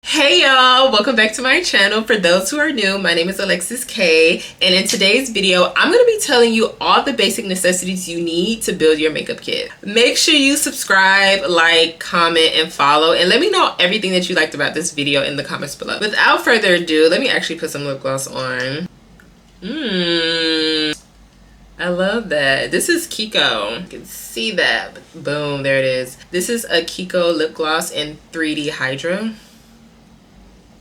Hey y'all, welcome back to my channel. For those who are new, my name is AlexusKay, and in today's video I'm going to be telling you all the basic necessities you need to build your makeup kit. Make sure you subscribe, like, comment, and follow, and let me know everything that you liked about this video in the comments below. Without further ado, let me actually put some lip gloss on. I love that. This is Kiko. You can see that. Boom, there it is. This is a Kiko lip gloss in 3D Hydra.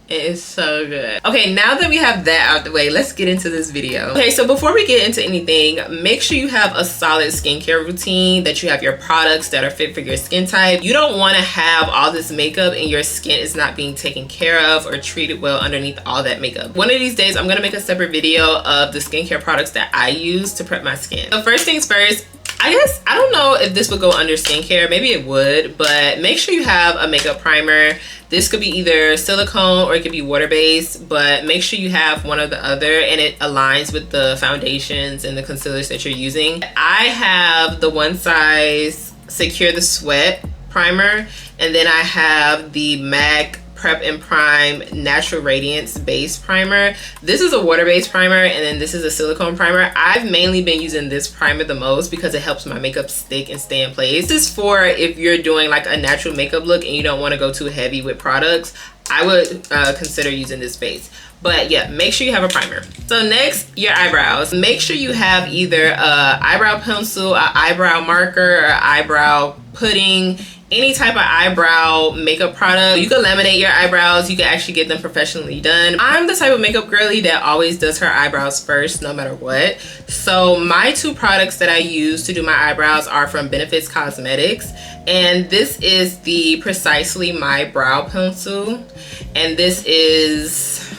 It is so good. Okay, now that we have that out the way, let's get into this video. Okay, so before we get into anything, make sure you have a solid skincare routine, that you have your products that are fit for your skin type. You don't want to have all this makeup and your skin is not being taken care of or treated well underneath all that makeup. One of these days, I'm going to make a separate video of the skincare products that I use to prep my skin. So first things first, I don't know if this would go under skincare, maybe it would, but make sure you have a makeup primer. This could be either silicone or it could be water-based, but make sure you have one or the other and it aligns with the foundations and the concealers that you're using. I have the One Size Secure the Sweat primer, and then I have the MAC Prep and Prime Natural Radiance Base Primer. This is a water-based primer, and then this is a silicone primer. I've mainly been using this primer the most because it helps my makeup stick and stay in place. This is for if you're doing like a natural makeup look and you don't want to go too heavy with products. I would consider using this base. But yeah, make sure you have a primer. So next, your eyebrows. Make sure you have either a eyebrow pencil, an eyebrow marker, or eyebrow pudding, any type of eyebrow makeup product. You can laminate your eyebrows. You can actually get them professionally done. I'm the type of makeup girly that always does her eyebrows first, no matter what. So my two products that I use to do my eyebrows are from Benefits Cosmetics. And this is the Precisely My Brow Pencil. And this is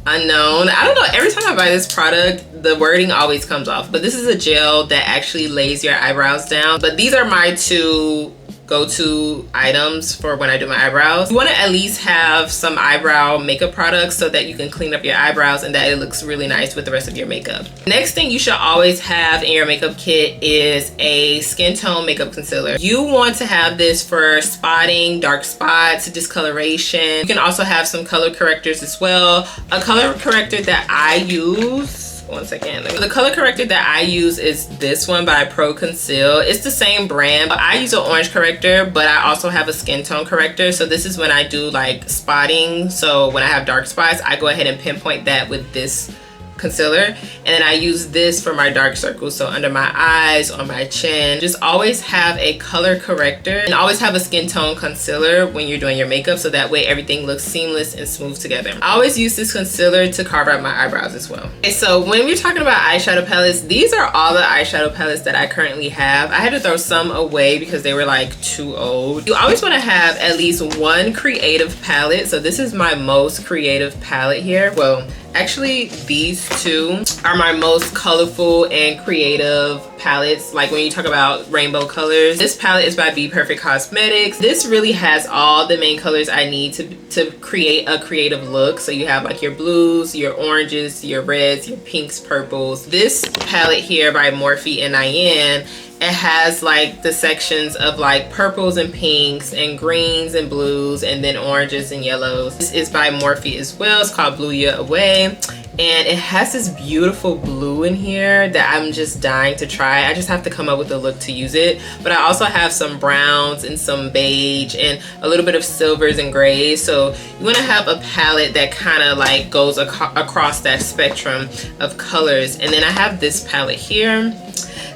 unknown. I don't know, every time I buy this product the wording always comes off, but this is a gel that actually lays your eyebrows down. But these are my two go-to items for when I do my eyebrows. You want to at least have some eyebrow makeup products so that you can clean up your eyebrows and that it looks really nice with the rest of your makeup. Next thing you should always have in your makeup kit is a skin tone makeup concealer. You want to have this for spotting, dark spots, discoloration. You can also have some color correctors as well. A color corrector that I use, one second. The color corrector that I use is this one by Pro Conceal. It's the same brand, but I use an orange corrector, but I also have a skin tone corrector. So this is when I do like spotting. So when I have dark spots, I go ahead and pinpoint that with this concealer, and then I use this for my dark circles, so under my eyes, on my chin. Just always have a color corrector and always have a skin tone concealer when you're doing your makeup, so that way everything looks seamless and smooth together. I always use this concealer to carve out my eyebrows as well. Okay, so when we're talking about eyeshadow palettes, these are all the eyeshadow palettes that I currently have. I had to throw some away because they were like too old. You always want to have at least one creative palette. So this is my most creative palette here. Well, actually these two are my most colorful and creative palettes. Like when you talk about rainbow colors, this palette is by Be Perfect Cosmetics. This really has all the main colors I need to create a creative look. So you have like your blues, your oranges, your reds, your pinks, purples. This palette here by Morphe and Ian, it has like the sections of like purples and pinks and greens and blues and then oranges and yellows. This is by Morphe as well. It's called Blue Ya Away, and it has this beautiful blue in here that I'm just dying to try. I just have to come up with a look to use it. But I also have some browns and some beige and a little bit of silvers and grays. So you want to have a palette that kind of like goes across that spectrum of colors. And then I have this palette here.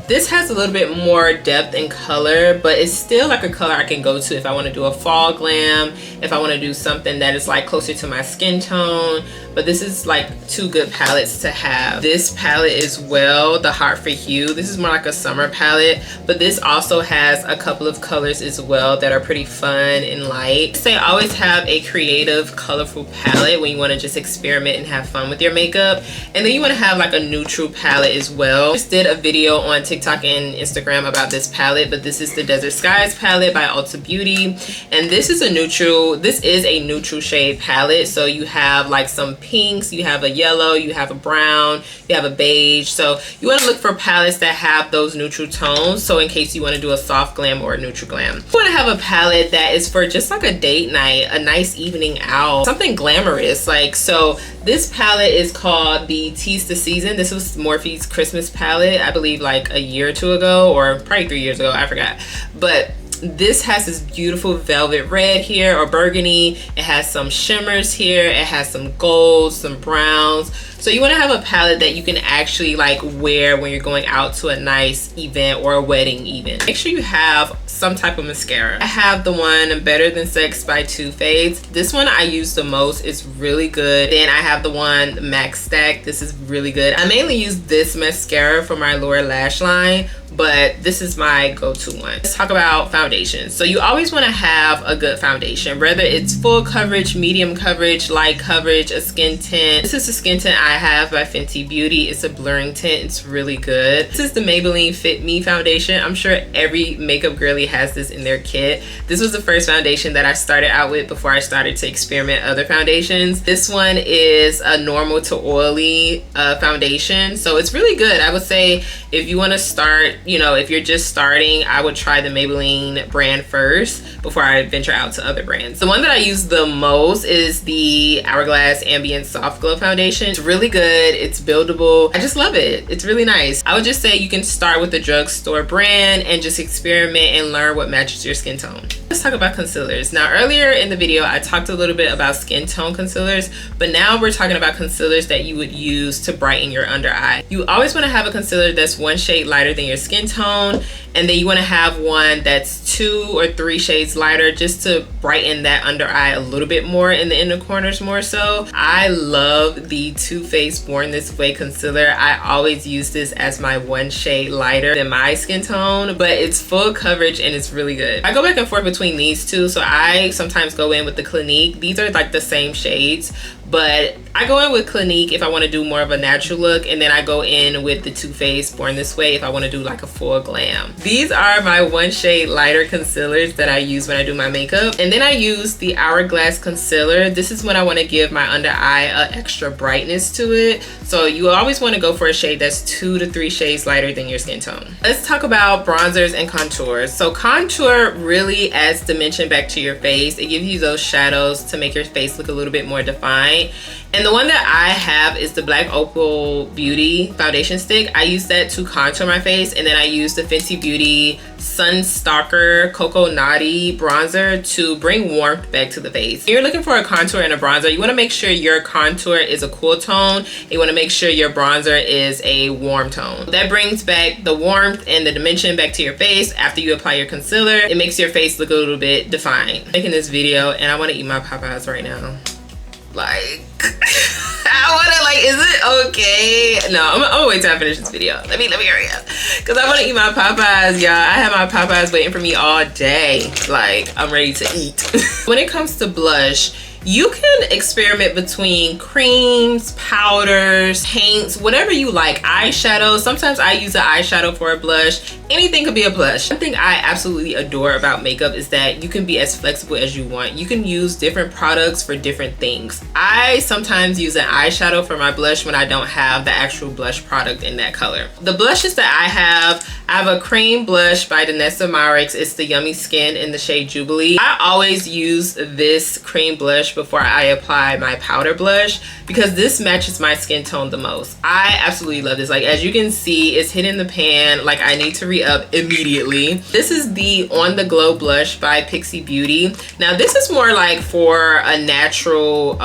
This has a little bit more depth and color, but it's still like a color I can go to if I want to do a fall glam, if I want to do something that is like closer to my skin tone. But this is like two good palettes to have. This palette as well, the Heart for Hue. This is more like a summer palette, but this also has a couple of colors as well that are pretty fun and light. So always have a creative, colorful palette when you want to just experiment and have fun with your makeup. And then you want to have like a neutral palette as well. I just did a video on TikTok TikTok and Instagram about this palette, but this is the Desert Skies palette by Ulta Beauty. And this is a neutral shade palette. So you have like some pinks, you have a yellow, you have a brown, you have a beige. So you want to look for palettes that have those neutral tones. So in case you want to do a soft glam or a neutral glam. You want to have a palette that is for just like a date night, a nice evening out, something glamorous. Like, so this palette is called the Tease the Season. This was Morphe's Christmas palette, I believe like a year or two ago, or probably 3 years ago, I forgot. But this has this beautiful velvet red here, or burgundy. It has some shimmers here. It has some golds, some browns. So you want to have a palette that you can actually like wear when you're going out to a nice event or a wedding even. Make sure you have some type of mascara. I have the one Better Than Sex by Too Faced. This one I use the most. It's really good. Then I have the one Max Stack. This is really good. I mainly use this mascara for my lower lash line, but this is my go-to one. Let's talk about foundation. So you always want to have a good foundation, whether it's full coverage, medium coverage, light coverage, a skin tint. This is the skin tint I have by Fenty Beauty. It's a blurring tint. It's really good. This is the Maybelline Fit Me foundation. I'm sure every makeup girly has this in their kit. This was the first foundation that I started out with before I started to experiment other foundations. This one is a normal to oily foundation. So it's really good. I would say if you want to start, you know, if you're just starting, I would try the Maybelline brand first before I venture out to other brands. The one that I use the most is the Hourglass Ambient Soft Glow foundation. It's really good. It's buildable. I just love it. It's really nice. I would just say you can start with the drugstore brand and just experiment and learn what matches your skin tone. Let's talk about concealers. Now, earlier in the video, I talked a little bit about Skintone concealers, but now we're talking about concealers that you would use to brighten your under eye. You always want to have a concealer that's one shade lighter than your skin tone, and then you want to have one that's 2 or 3 shades lighter just to brighten that under eye a little bit more in the inner corners more so. I love the Too Faced Born This Way concealer. I always use this as my one shade lighter than my skin tone, but it's full coverage and it's really good. I go back and forth between these two, so I sometimes go in with the Clinique. These are like the same shades, but I go in with Clinique if I want to do more of a natural look, and then I go in with the Too Faced Born This Way if I want to do like a full glam. These are my one shade lighter concealers that I use when I do my makeup. And then I use the Hourglass concealer. This is when I want to give my under eye an extra brightness to it. So you always want to go for a shade that's 2 to 3 shades lighter than your skin tone. Let's talk about bronzers and contours. So contour really adds dimension back to your face. It gives you those shadows to make your face look a little bit more defined. And the one that I have is the Black Opal Beauty foundation stick. I use that to contour my face, and then I use the Fenty Beauty Sunstalker Cocoa Naughty bronzer to bring warmth back to the face. If you're looking for a contour and a bronzer, you want to make sure your contour is a cool tone. You want to make sure your bronzer is a warm tone. That brings back the warmth and the dimension back to your face after you apply your concealer. It makes your face look a little bit defined. I'm making this video and I want to eat my Popeyes right now. Like, I wanna, like, is it okay? No, I'm gonna wait till I finish this video. Let me hurry up, because I want to eat my Popeyes, y'all. I have my Popeyes waiting for me all day. Like, I'm ready to eat. When it comes to blush, you can experiment between creams, powders, paints, whatever you like. Eyeshadow. Sometimes I use an eyeshadow for a blush. Anything could be a blush. One thing I absolutely adore about makeup is that you can be as flexible as you want. You can use different products for different things. I sometimes use an eyeshadow for my blush when I don't have the actual blush product in that color. The blushes that I have a cream blush by Danessa Myricks. It's the Yummy Skin in the shade Jubilee. I always use this cream blush before I apply my powder blush because this matches my skin tone the most. I absolutely love this. Like, as you can see, it's hitting the pan. Like, I need to re-up immediately. This is the On The Glow blush by Pixie Beauty. Now, this is more like for a natural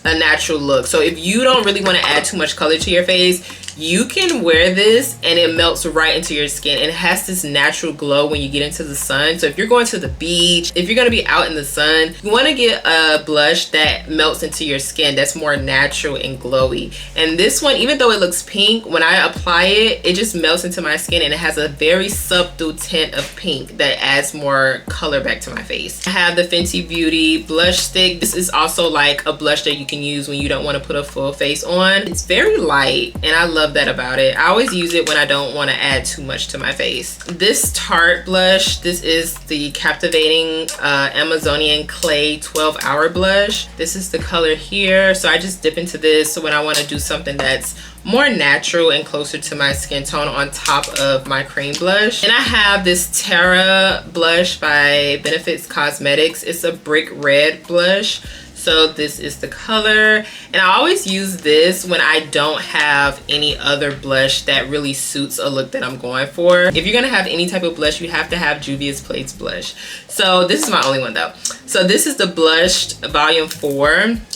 look. So if you don't really want to add too much color to your face, you can wear this and it melts right into your skin, and it has this natural glow when you get into the sun. So if you're going to the beach, if you're going to be out in the sun, you want to get a blush that melts into your skin, that's more natural and glowy. And this one, even though it looks pink, when I apply it, it just melts into my skin, and it has a very subtle tint of pink that adds more color back to my face. I have the Fenty Beauty blush stick. This is also like a blush that you can use when you don't want to put a full face on. It's very light, and I love love that about it. I always use it when I don't want to add too much to my face. This Tarte blush, this is the Captivating Amazonian Clay 12-Hour Blush. This is the color here. So I just dip into this so when I want to do something that's more natural and closer to my skin tone on top of my cream blush. And I have this Terra blush by Benefits Cosmetics. It's a brick red blush. So this is the color, and I always use this when I don't have any other blush that really suits a look that I'm going for. If you're gonna have any type of blush, you have to have Juvia's Place blush. So this is my only one though. So this is the Blushed Volume 4,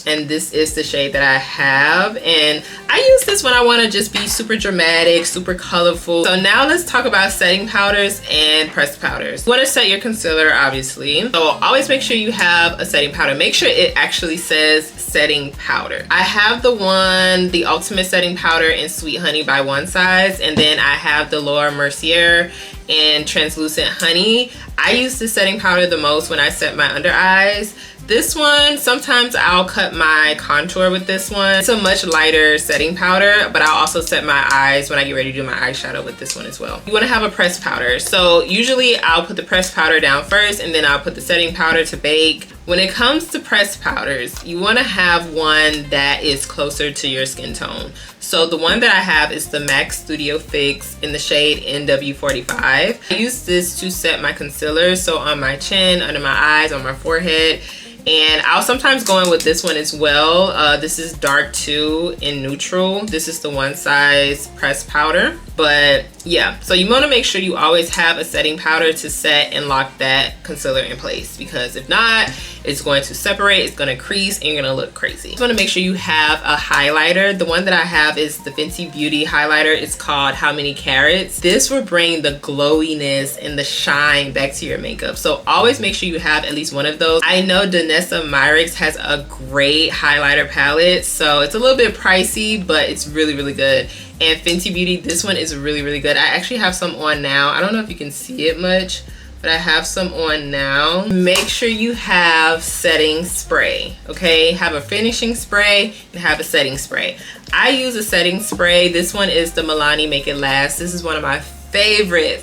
and this is the shade that I have. And I use this when I wanna just be super dramatic, super colorful. So now let's talk about setting powders and pressed powders. You wanna set your concealer, obviously. So always make sure you have a setting powder. Make sure it actually says setting powder. I have the Ultimate Setting Powder in Sweet Honey by One Size, and then I have the Laura Mercier in Translucent Honey. I use the setting powder the most when I set my under eyes. This one, sometimes I'll cut my contour with this one. It's a much lighter setting powder, but I'll also set my eyes when I get ready to do my eyeshadow with this one as well. You wanna have a pressed powder. So usually I'll put the pressed powder down first, and then I'll put the setting powder to bake. When it comes to pressed powders, you wanna have one that is closer to your skin tone. So the one that I have is the MAC Studio Fix in the shade NW45. I use this to set my concealer, so on my chin, under my eyes, on my forehead. And I'll sometimes go in with this one as well. This is Dark 2 in Neutral. This is the One Size pressed powder. But yeah, so you want to make sure you always have a setting powder to set and lock that concealer in place, because if not, it's going to separate, it's going to crease, and you're going to look crazy. You want to make sure you have a highlighter. The one that I have is the Fenty Beauty highlighter. It's called How Many Carats. This will bring the glowiness and the shine back to your makeup. So always make sure you have at least one of those. I know Danessa Myricks has a great highlighter palette, so it's a little bit pricey, but it's really, really good. And Fenty Beauty, this one is really, really good. I actually have some on now. I don't know if you can see it much, but I have some on now. Make sure you have setting spray, okay? Have a finishing spray and have a setting spray. I use a setting spray. This one is the Milani Make It Last. This is one of my favorite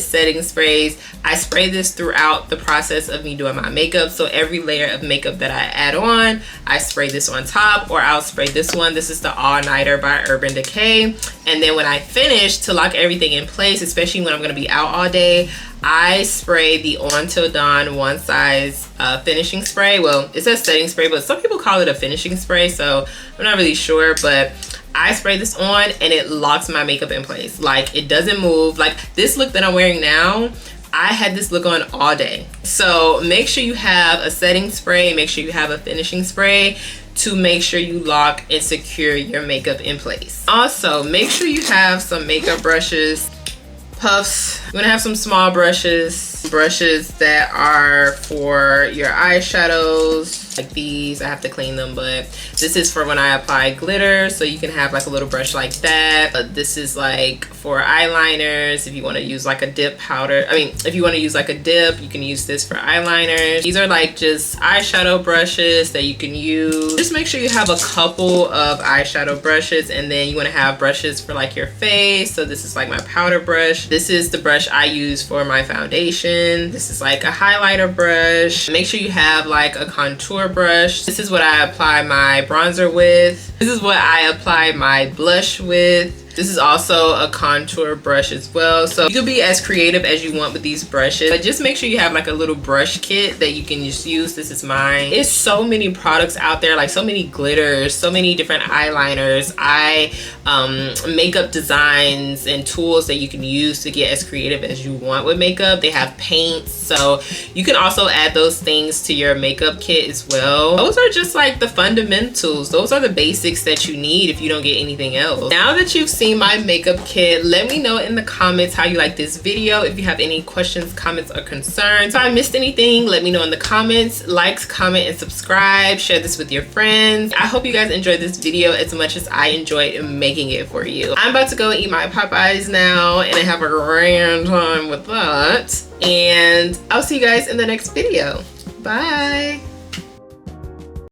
setting sprays. I spray this throughout the process of me doing my makeup. So every layer of makeup that I add on, I spray this on top, or I'll spray this one. This is the All Nighter by Urban Decay. And then when I finish, to lock everything in place, especially when I'm gonna be out all day, I spray the On Till Dawn One Size finishing spray. Well, it says setting spray, but some people call it a finishing spray, so I'm not really sure, but I spray this on and it locks my makeup in place. Like, it doesn't move. Like this look that I'm wearing now, I had this look on all day. So make sure you have a setting spray, make sure you have a finishing spray to make sure you lock and secure your makeup in place. Also, make sure you have some makeup brushes, puffs. You're gonna have some small brushes that are for your eyeshadows, like these. I have to clean them, but this is for when I apply glitter, so you can have like a little brush like that. But this is like for eyeliners, if you want to use like a dip powder. I mean, if you want to use like a dip, you can use this for eyeliners. These are like just eyeshadow brushes that you can use. Just make sure you have a couple of eyeshadow brushes, and then you want to have brushes for like your face. So this is like my powder brush. This is the brush I use for my foundation. This is like a highlighter brush. Make sure you have like a contour brush. This is what I apply my bronzer with. This is what I apply my blush with. This is also a contour brush as well. So you can be as creative as you want with these brushes, but just make sure you have like a little brush kit that you can just use. This is mine. It's so many products out there, like so many glitters, so many different eyeliners, makeup designs and tools that you can use to get as creative as you want with makeup. They have paints, so you can also add those things to your makeup kit as well. Those are just like the fundamentals. Those are the basics that you need if you don't get anything else. Now that you've seen my makeup kit, let me know in the comments how you like this video. If you have any questions, comments, or concerns, if I missed anything, let me know in the comments. Like, comment, and subscribe. Share this with your friends. I hope you guys enjoyed this video as much as I enjoyed making it for you. I'm about to go eat my Popeyes now and have a grand time with that, and I'll see you guys in the next video. Bye.